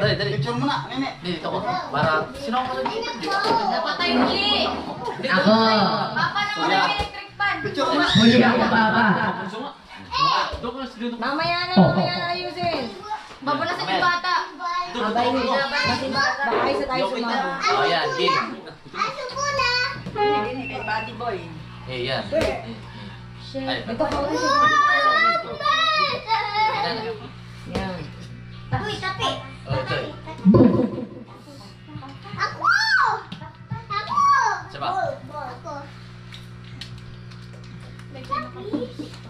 dali, dali. Picture mo na, nene. Dito ko. Para, sino ako dito? Napatay uli. Ako. Papa naman ang electric fan. Picture mo na. Huli ako, Papa. Mamaya na ayusin. Babalasan yung bata. Abay nila. Kasi bata. Baka isa tayo sumama. Oh, yan. Din. Hindi kay body boy. Eh, yan. Ay, Ito ka ulit. Yan. Uy, tapi. oh, ito eh. Ako! Ako! Siya ba?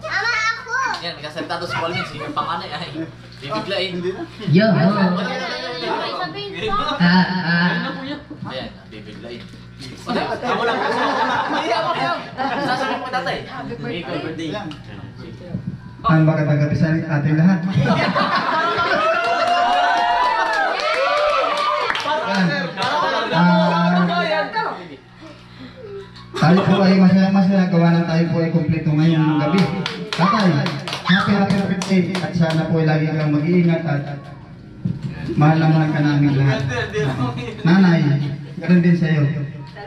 Ama ako! Yan, nagkasalita doon sa Walmin. Sige, panganay ay. Bibiglain. Hindi na. Yo. Sabihin ko. Ayan, bibiglain. Ako lang. Sasabihin mo tatay. Happy birthday. Yan. Ang magandang gabi sa ating lahat. Tayo po ay masaya-masaya gawa ng tayo po ay kumpleto ngayong gabi. Tatay, happy birthday at sana po ay lagi kang mag-iingat at mahal na mahal ka namin lahat. Nanay, ganoon din sa iyo.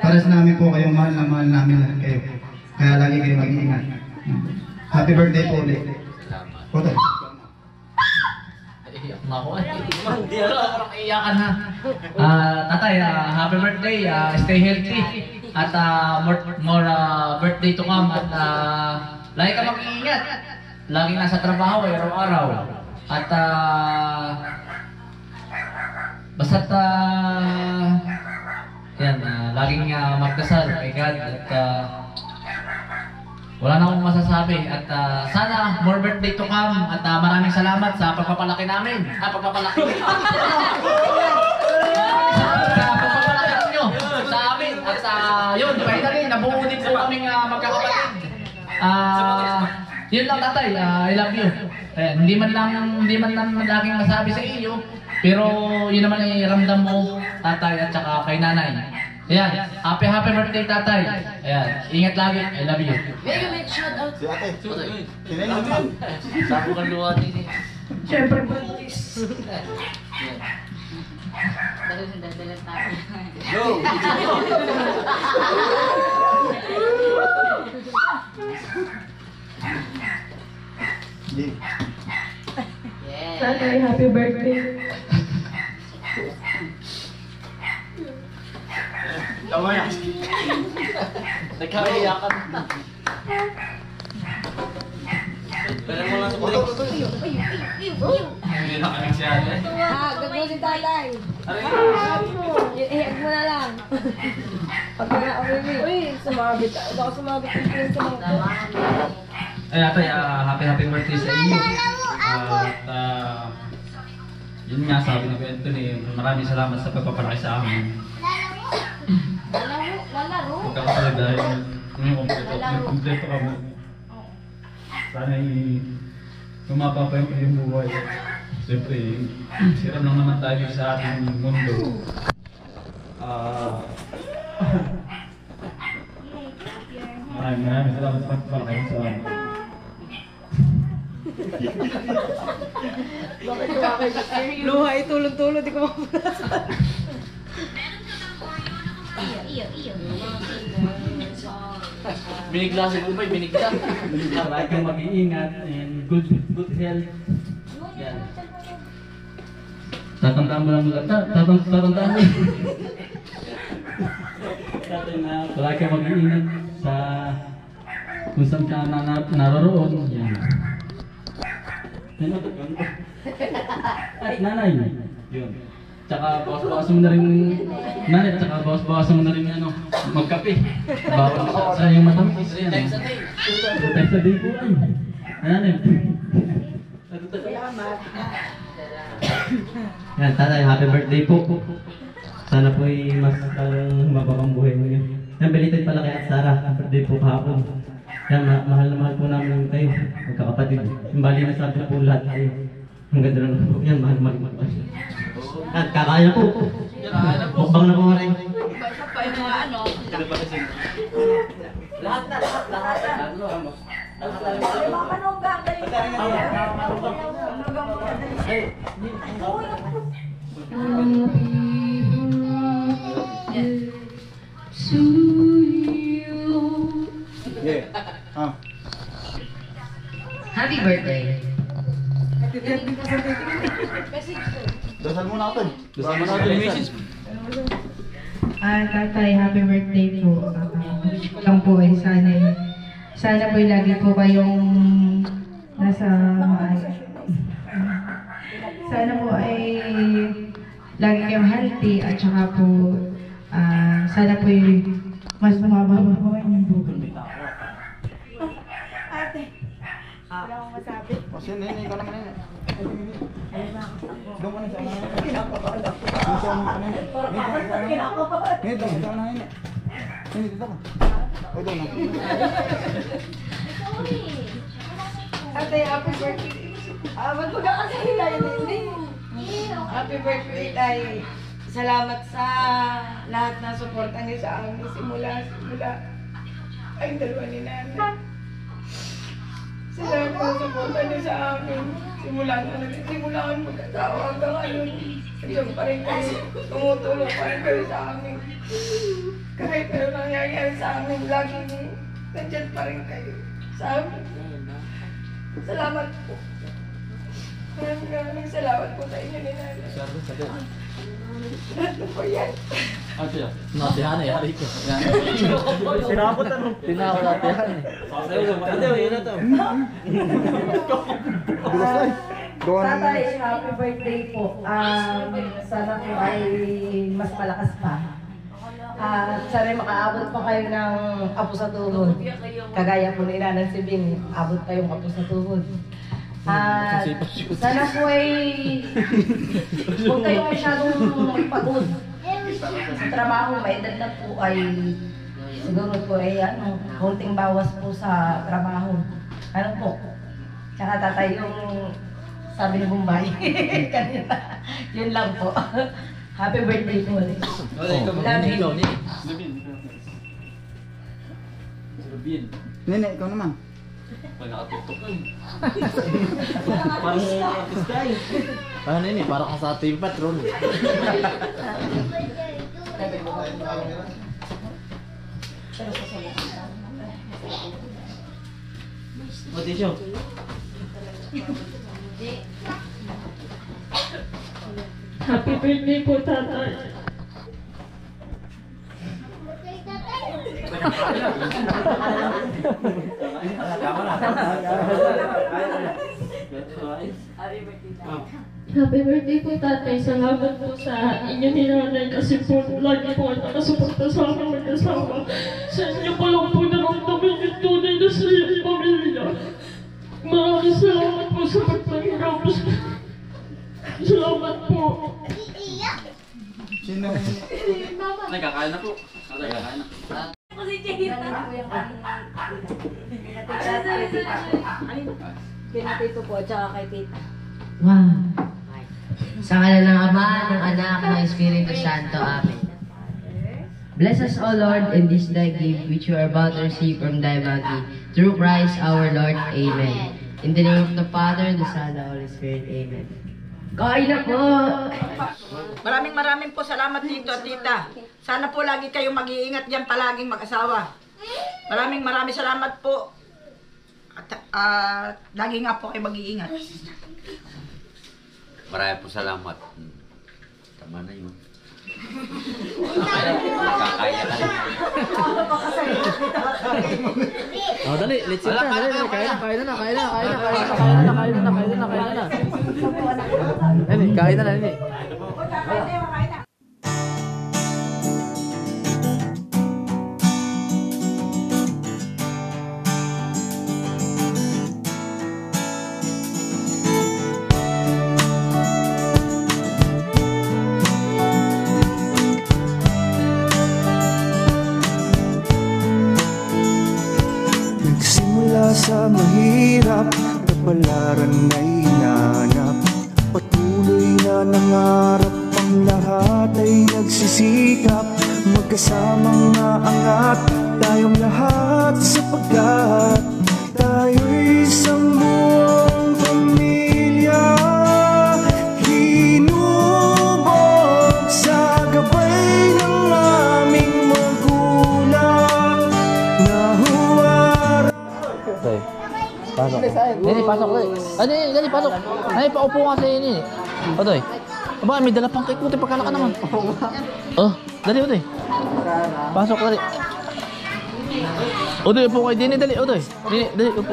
Para sa namin po kayo, mahal na mahal namin lahat kayo. Kaya lagi kayo mag-iingat. Happy birthday po ulit. Salamat. Foto. Iyak na ako. Hindi ako iyakan ha. Tatay, happy birthday. Stay healthy. At more birthday to come. At lagi ka mag-iingat. Laging nasa trabaho, araw-araw. At basta't yan, laging magdasal kay God. At wala na akong masasabi. At sana more birthday to come. At maraming salamat sa pagpapalaki namin. Pagpapalaki. Sa pagpapalaki nyo sa amin. At yun, finally, nabuo din po kaming magkakapatid. Yun lang tatay, I love you. Hindi man lang laging masabi sa iyo, pero yun naman ay ramdam mo tatay at saka kay nanay. Ayan, happy birthday tatay. Ayan, ingat lagi, I love you. May shout out. Si ate. Tuloy. Sinay naman. Sabo kang luwa din eh. Siyempre, buntis. Yan. Dala tayo. Go! Hindi. Tatay, happy birthday. Tama yan. Nagkaiyakan. Pwede mo lang sa Foto, kulit. foto. Hindi na kami siya eh. Gagawin si tatay. Ihag mo na lang. Pag na uwi. Uy, sumabit. Baka sumabit yung phone sa mga ko. Ay tatay, happy birthday sa iyo. At yun nga sabi ni Anthony, maraming salamat sa pagpapalaki sa amin. Lalaro. Huwag ka pala dahil kumpleto ka mo. Sana lumapa pa yung iyong buhay. Siyempre, siram lang naman tayo sa ating mundo. Maraming salamat sa pagpapalaki sa amin. Luha, itulong-tulong. Di ko mapapalasa. Iyo. Binigla si Bumay, binigla. Lagi kang mag-iingat and good health. Yan. Tatandaan mo lang tatandaan mo. Lagi kang mag-iingat sa kung saan ka naroroon. Yan. Ay, nanay. Yun. Tsaka bawas-bawas mo na rin nanay, tsaka bawas-bawas mo na rin magkape. Bawal sa yung matamis. Thanks a day. Thanks a day po ay. Nanay. Yan, tatay, happy birthday po. Sana po ay mas mababang buhay mo yun. Yan, belated pala kay At Sarah. Birthday po kahapon. Yan, mahal na mahal po namin kayo. Magkakapatid. Yung bali na sabi na po lahat kayo. Ang ganda lang po. Yan, mahal po. At kakaya po. Mukbang na po rin. Pa yung mga ano. Lahat na. Manugang, dali. Manugang mo na, dali. Yeah. Ah. Happy birthday. Dasal muna ako. Gusto mo natin yung message? Tatay, happy birthday po. Wish ko lang po ay sana po lagi po kayong nasa, sana po ay lagi kayong healthy at saka po, sana po mas mababa po yung buhay. O siya, nene, ikaw naman nene. Doon mo na sa ano. Doon sa ano ka nene. Nene, doon sa ano nene. Nene, dito ka. O doon na. Ate, happy birthday. Ba't ko kasi tayo hindi? Happy birthday tayo. Salamat sa lahat na suporta niyo sa amin simula ay dalawa ni Nanay. Sa lahat na suporta niyo sa amin simula na nagsimula kami mag-asawa hanggang ngayon. Nandiyan pa rin kayo. Tumutulong pa rin kayo sa amin. Kahit ano nangyayari sa amin, laging nandiyan pa rin kayo sa amin. Salamat po. Maraming salamat po sa inyo ni Nanay. Ano po yan? Natihan eh, hari ko. Sinakot ano? Tinakot natihan eh. Ate, yun na to. Dulas ay. Tatay, happy birthday po. Sana po ay mas malakas pa. Sana makaabot pa kayo ng apo sa tuhod. Kagaya po ni Nanang Sibing, abot kayong apo sa tuhod. Sana po ay huwag kayo masyadong magpagod. Sa trabaho, may edad na po ay siguro po ay konting bawas po sa trabaho. Ano po? Tsaka tatay yung sabi ni Bombay kanina. Yun lang po. Happy birthday po ulit. Ikaw ni. Nene, ikaw naman. Pag nakatutok ka. Parang artista eh. Ano yun eh, parang ka sa TV Patrol. O, Tisyo. Happy birthday po, Tatay. Happy birthday po, Tatay. Salamat po sa inyo ni Nanay kasi po lagi po nakasuporta sa aking mag-asawa. Sa inyo po lang po naramdaman yung tunay na sa iyong pamilya. Maraming salamat po sa pagtanggap. Salamat po. Sino? Nagkakain na po. Nagkakain na. Pinatito po, tsaka kay tita. Wow. Sa ngalan ng Ama, ng Anak, ng Espiritu Santo. Amen. Bless us, O Lord, in this thy gift which you are about to receive from thy bounty. Through Christ our Lord. Amen. In the name of the Father, the Son, and the Holy Spirit. Amen. Kain na po! Maraming po salamat dito at tita. Sana po lagi kayong mag-iingat diyan palaging mag-asawa. Maraming salamat po. At lagi nga po kayo mag-iingat. Marami po salamat. Tama na yun. Kakaya ka na. Oh, dali, let's sit down. Dali, kain na. Kain na. Nagsimula sa mahirap, kapalaran ay hinanap. Patuloy na nangarap, ang lahat ay nagsisikap. Magkasamang naangat, tayong lahat sapagkat tayo'y isang buong pamilya. Hinubog Nini, pasok ulit. Dali, pasok. Ay, paupo nga sa'yo, Nini. Otoy. Aba, may dala pang cake mo. Pagkalaka naman. Oh, dali, Otoy. Pasok, dali. Otoy, upo kayo. Dini, dali, Otoy. Dini, dali, upo.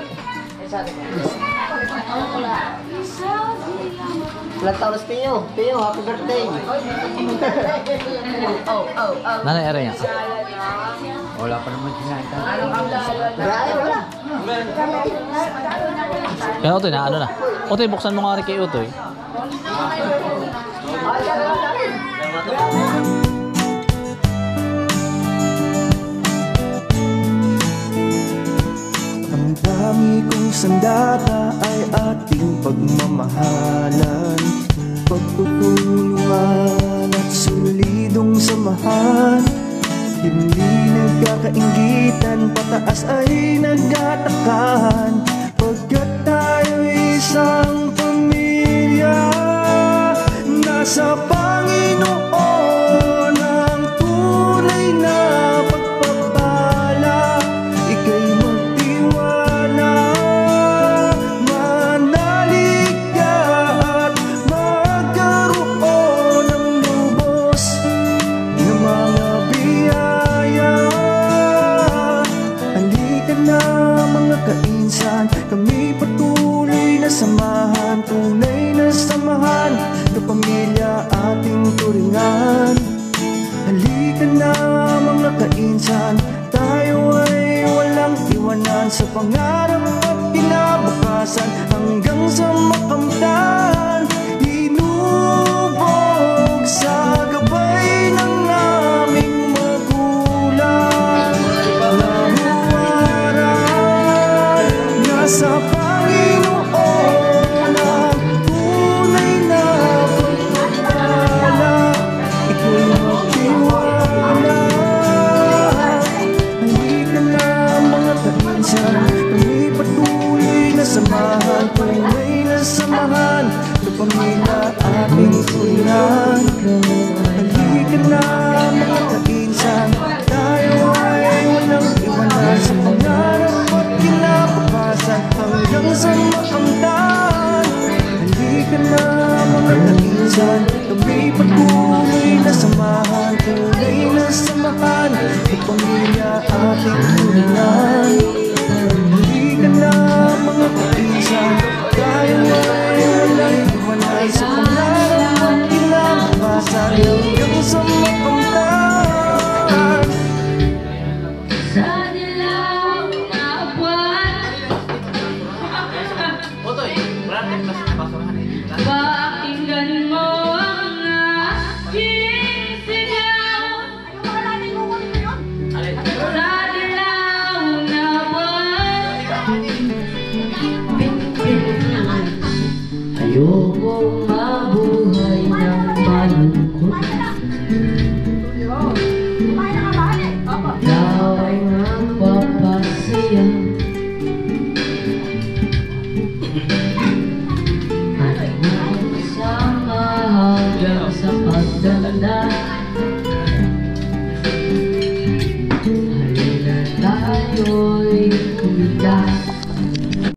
Ilang taon na si Pio? Pio, happy birthday! Nanay, aray nga. Wala pa naman sinayta. Wala. Kaya Otoy, na ano na. Otoy, buksan mo nga rin kay Otoy. Ang dami kong sandata ay ating pagmamahalan, pagtutulungan at solidong samahan. Hindi nagkakainggitan, pataas ay nagtatakahan, pagkat tayo'y isang pamilya. Nasa Panginoon ang tunay na pagpapala. Ika'y magtiwala, manalig ka at magkaroon ng lubos ng mga biyaya. Halika na mga kainsan, kami patuloy na samahan, tunay na samahan, kapamilya ating turingan. Halika na mga kainsan, tayo ay walang iwanan sa pangarap at kinabukasan, hanggang sa makamtan. Inubog sa gabay ng aming magulang, nahuwaran nasa Panginoon ang tunay na pagpapala. Ika'y magtiwala. Halika na mga kainsan, kami patuloy na samahan, tunay na samahan, kapamilya ating turingan. Halika na mga kainsan, tayo ay walang iwanan sa pangarap at kinabukasan, hanggang sa makamtan. Halika na mga kainsan, kami patuloy na samahan, tunay na samahan, kapamilya ating turingan. Halika na mga kainsan, tayo ay walang iwanan sa pangarap at kinabukasan, hanggang sa makamtan. Sa dilaw na buwan, Otoy, marami mas pasokan eh. pakinggan mo ang aking sigaw. Sa dilaw na buwan, ayokong mabuhay ng malungkot. Ikaw ay magpapasaya.